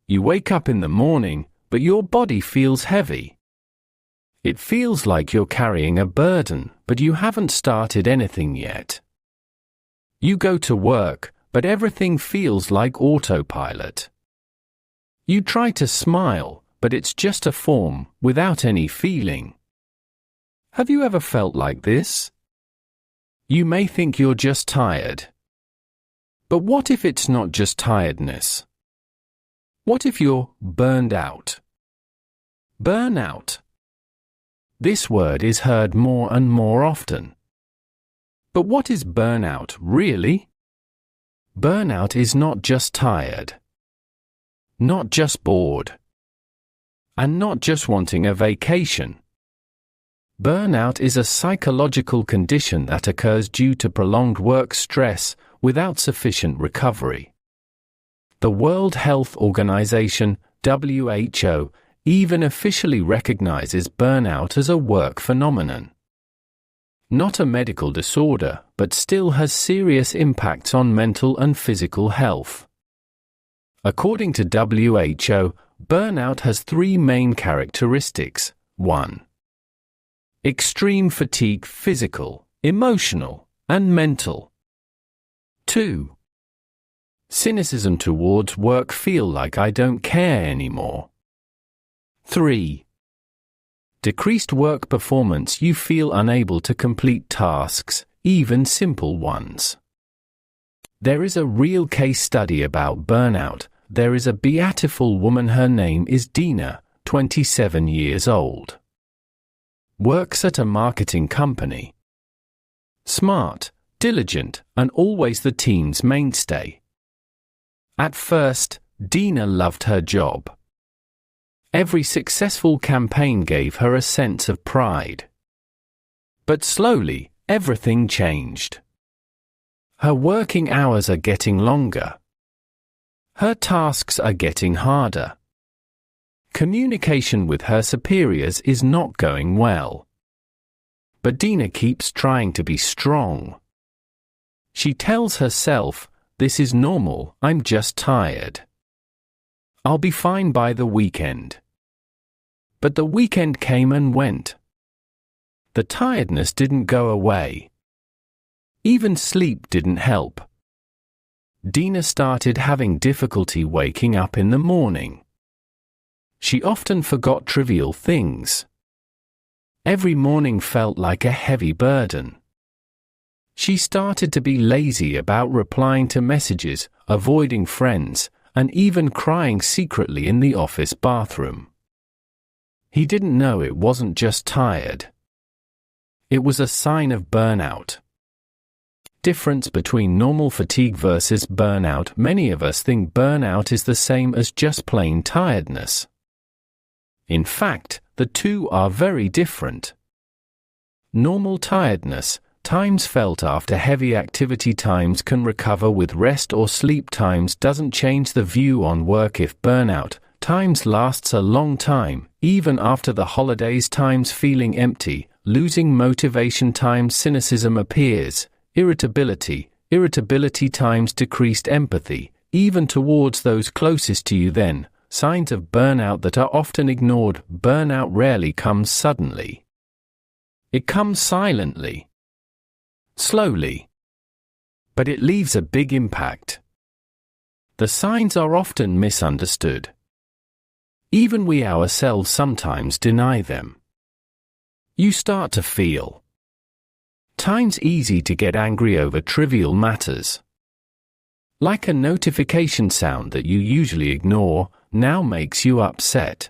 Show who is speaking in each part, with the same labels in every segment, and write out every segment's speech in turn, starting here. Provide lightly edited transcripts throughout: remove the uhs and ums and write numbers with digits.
Speaker 1: You wake up in the morning, but your body feels heavy. It feels like you're carrying a burden, but you haven't started anything yet. You go to work, but everything feels like autopilot. You try to smile, but it's just a form, without any feeling. Have you ever felt like this? You may think you're just tired. But what if it's not just tiredness? What if you're burned out? Burnout. This word is heard more and more often. But what is burnout, really? Burnout is not just tired. Not just bored. And not just wanting a vacation. Burnout is a psychological condition that occurs due to prolonged work stress without sufficient recovery. The World Health Organization, WHO, even officially recognizes burnout as a work phenomenon. Not a medical disorder, but still has serious impacts on mental and physical health. According to WHO, burnout has three main characteristics. 1. Extreme fatigue, physical, emotional, and mental. 2. Cynicism towards work, feel like I don't care anymore. 3. Decreased work performance, you feel unable to complete tasks, even simple ones. There is a real case study about burnout. There is a beautiful woman, her name is Dina, 27 years old. Works at a marketing company. Smart, diligent, and always the team's mainstay. At first, Dina loved her job. Every successful campaign gave her a sense of pride. But slowly, everything changed. Her working hours are getting longer. Her tasks are getting harder. Communication with her superiors is not going well. But Dina keeps trying to be strong. She tells herself, "This is normal, I'm just tired. I'll be fine by the weekend." But the weekend came and went. The tiredness didn't go away. Even sleep didn't help. Dina started having difficulty waking up in the morning. She often forgot trivial things. Every morning felt like a heavy burden. She started to be lazy about replying to messages, avoiding friends, and even crying secretly in the office bathroom. He didn't know it wasn't just tired. It was a sign of burnout. Difference between normal fatigue versus burnout. Many of us think burnout is the same as just plain tiredness. In fact, the two are very different. Normal tiredness, times felt after heavy activity, times can recover with rest or sleep, times doesn't change the view on work. If burnout, times lasts a long time, even after the holidays, times feeling empty, losing motivation, times cynicism appears, irritability times decreased empathy, even towards those closest to you. Then, signs of burnout that are often ignored. Burnout rarely comes suddenly. It comes silently, slowly, but it leaves a big impact. The signs are often misunderstood. Even we ourselves sometimes deny them. You start to feel times easy to get angry over trivial matters. Like a notification sound that you usually ignore, now makes you upset.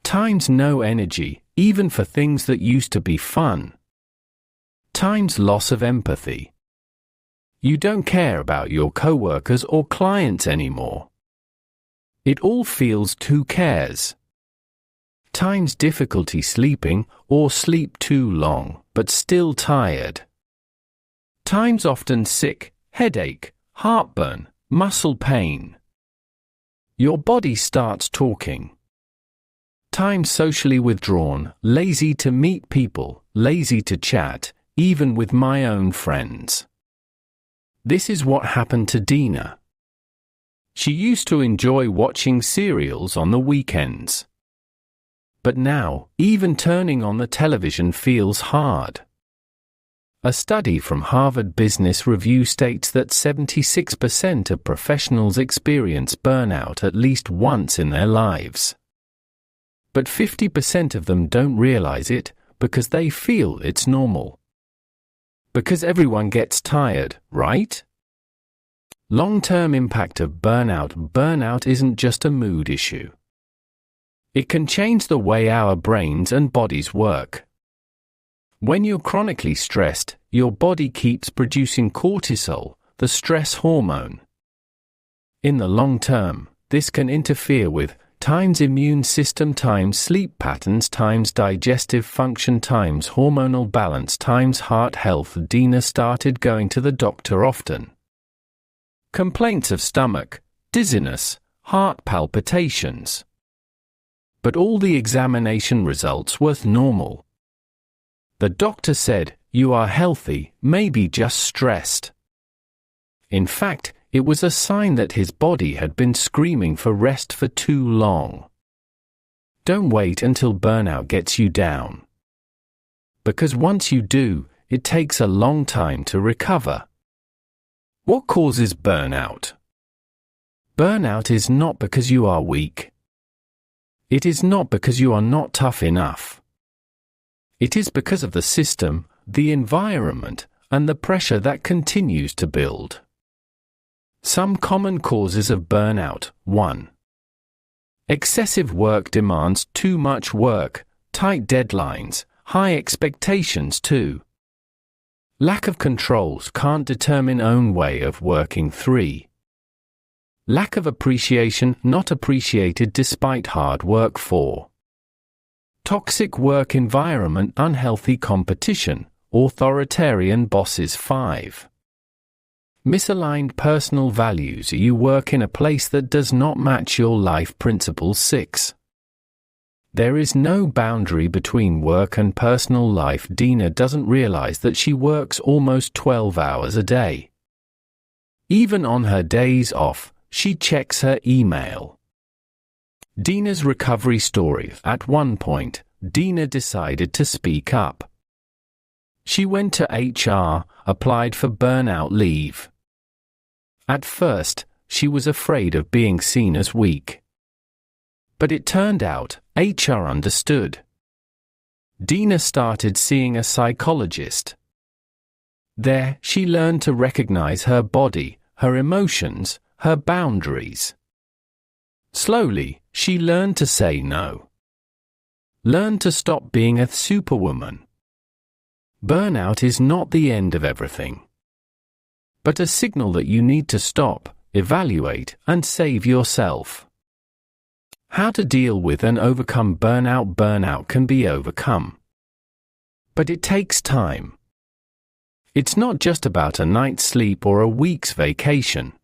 Speaker 1: Times no energy, even for things that used to be fun. Times loss of empathy. You don't care about your coworkers or clients anymore. It all feels who cares. Times difficulty sleeping, or sleep too long, but still tired. Times often sick, headache, heartburn, muscle pain. Your body starts talking. Times socially withdrawn, lazy to meet people, lazy to chat, even with my own friends. This is what happened to Dina. She used to enjoy watching serials on the weekends. But now, even turning on the television feels hard. A study from Harvard Business Review states that 76% of professionals experience burnout at least once in their lives. But 50% of them don't realize it because they feel it's normal. Because everyone gets tired, right? Long-term impact of burnout. Burnout isn't just a mood issue. It can change the way our brains and bodies work. When you're chronically stressed, your body keeps producing cortisol, the stress hormone. In the long term, this can interfere with times immune system times sleep patterns times digestive function times hormonal balance times heart health. Dina started going to the doctor often. Complaints of stomach, dizziness, heart palpitations. But all the examination results were normal. The doctor said, "You are healthy, maybe just stressed." In fact, it was a sign that his body had been screaming for rest for too long. Don't wait until burnout gets you down. Because once you do, it takes a long time to recover. What causes burnout? Burnout is not because you are weak. It is not because you are not tough enough. It is because of the system, the environment, and the pressure that continues to build. Some common causes of burnout. 1. Excessive work demands. Too much work, tight deadlines, high expectations. 2. Lack of controls. Can't determine own way of working. 3. Lack of appreciation. Not appreciated despite hard work. 4. Toxic work environment. Unhealthy competition, authoritarian bosses. 5. Misaligned personal values. You work in a place that does not match your life principles. 6. There is no boundary between work and personal life. Dina doesn't realize that she works almost 12 hours a day. Even on her days off, she checks her email. Dina's recovery story. At one point, Dina decided to speak up. She went to HR, applied for burnout leave. At first, she was afraid of being seen as weak. But it turned out, HR understood. Dina started seeing a psychologist. There, she learned to recognize her body, her emotions, her boundaries. Slowly, she learned to say no. Learned to stop being a superwoman. Burnout is not the end of everything, but a signal that you need to stop, evaluate, and save yourself. How to deal with and overcome burnout. Burnout can be overcome, but it takes time. It's not just about a night's sleep or a week's vacation.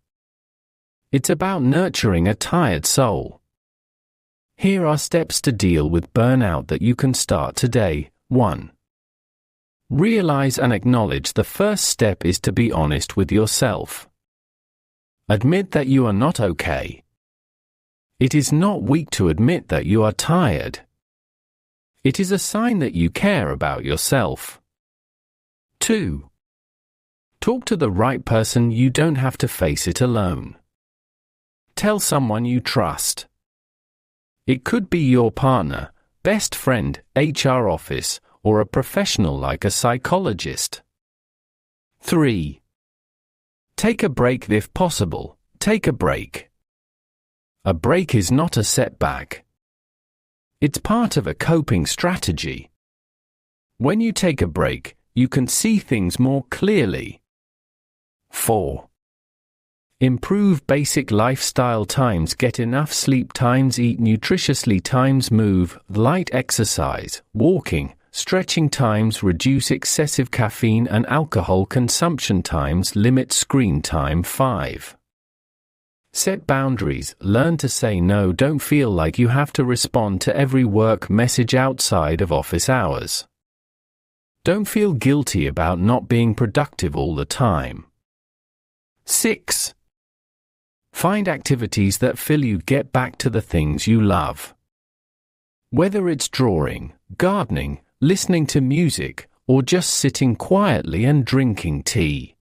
Speaker 1: It's about nurturing a tired soul. Here are steps to deal with burnout that you can start today. 1. Realize and acknowledge. The first step is to be honest with yourself. Admit that you are not okay. It is not weak to admit that you are tired. It is a sign that you care about yourself. 2. Talk to the right person. You don't have to face it alone. Tell someone you trust. It could be your partner, best friend, HR office, or a professional like a psychologist. 3. Take a break if possible. Take a break. A break is not a setback. It's part of a coping strategy. When you take a break, you can see things more clearly. 4. Improve basic lifestyle times. Get enough sleep times. Eat nutritiously times. Move, light exercise, walking, stretching times. Reduce excessive caffeine and alcohol consumption times. Limit screen time. 5. Set boundaries. Learn to say no. Don't feel like you have to respond to every work message outside of office hours. Don't feel guilty about not being productive all the time. 6. Find activities that fill you. Get back to the things you love. Whether it's drawing, gardening, listening to music, or just sitting quietly and drinking tea.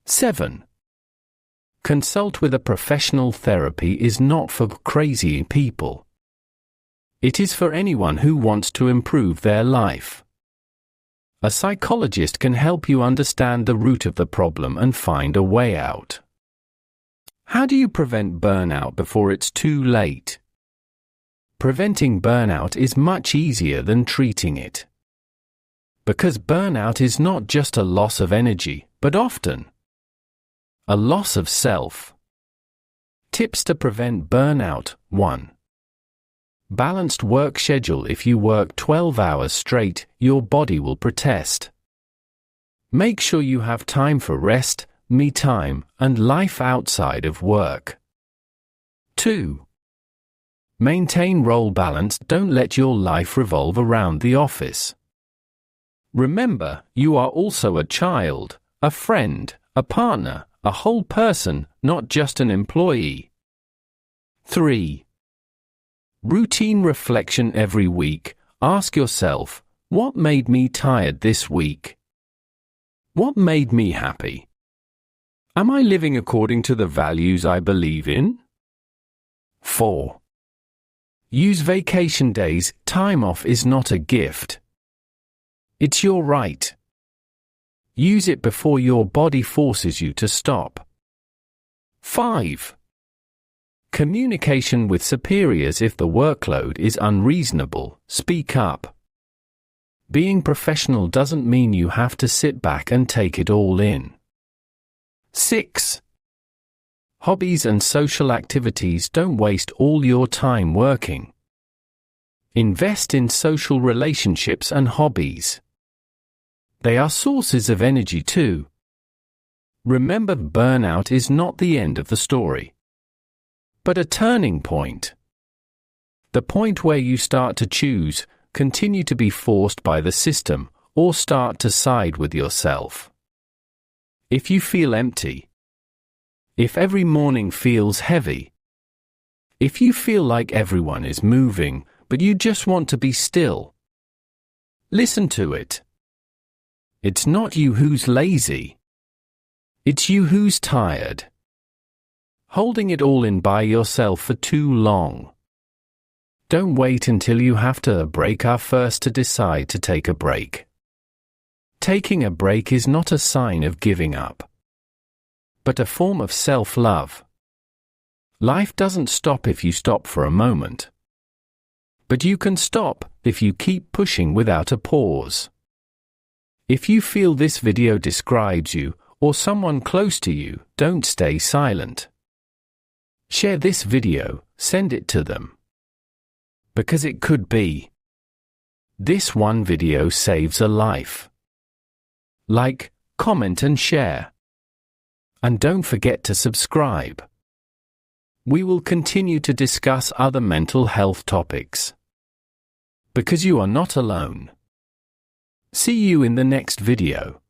Speaker 1: 7. Consult with a professional. Therapy is not for crazy people. It is for anyone who wants to improve their life. A psychologist can help you understand the root of the problem and find a way out. How do you prevent burnout before it's too late? Preventing burnout is much easier than treating it. Because burnout is not just a loss of energy, but often a loss of self. Tips to prevent burnout. 1. Balanced work schedule. If you work 12 hours straight, your body will protest. Make sure you have time for rest, me time, and life outside of work. 2. Maintain role balance. Don't let your life revolve around the office. Remember, you are also a child, a friend, a partner, a whole person, not just an employee. 3. Routine reflection. Every week, ask yourself, what made me tired this week? What made me happy? Am I living according to the values I believe in? 4. Use vacation days. Time off is not a gift. It's your right. Use it before your body forces you to stop. 5. Communication with superiors. If the workload is unreasonable, speak up. Being professional doesn't mean you have to sit back and take it all in. 6. Hobbies and social activities. Don't waste all your time working. Invest in social relationships and hobbies. They are sources of energy too. Remember, burnout is not the end of the story, but a turning point. The point where you start to choose, continue to be forced by the system, or start to side with yourself. If you feel empty, if every morning feels heavy, if you feel like everyone is moving, but you just want to be still, listen to it. It's not you who's lazy. It's you who's tired. Holding it all in by yourself for too long. Don't wait until you have to break up first to decide to take a break. Taking a break is not a sign of giving up, but a form of self-love. Life doesn't stop if you stop for a moment. But you can stop if you keep pushing without a pause. If you feel this video describes you, or someone close to you, don't stay silent. Share this video, send it to them. Because it could be. This one video saves a life. Like, comment and share. And don't forget to subscribe. We will continue to discuss other mental health topics. Because you are not alone. See you in the next video.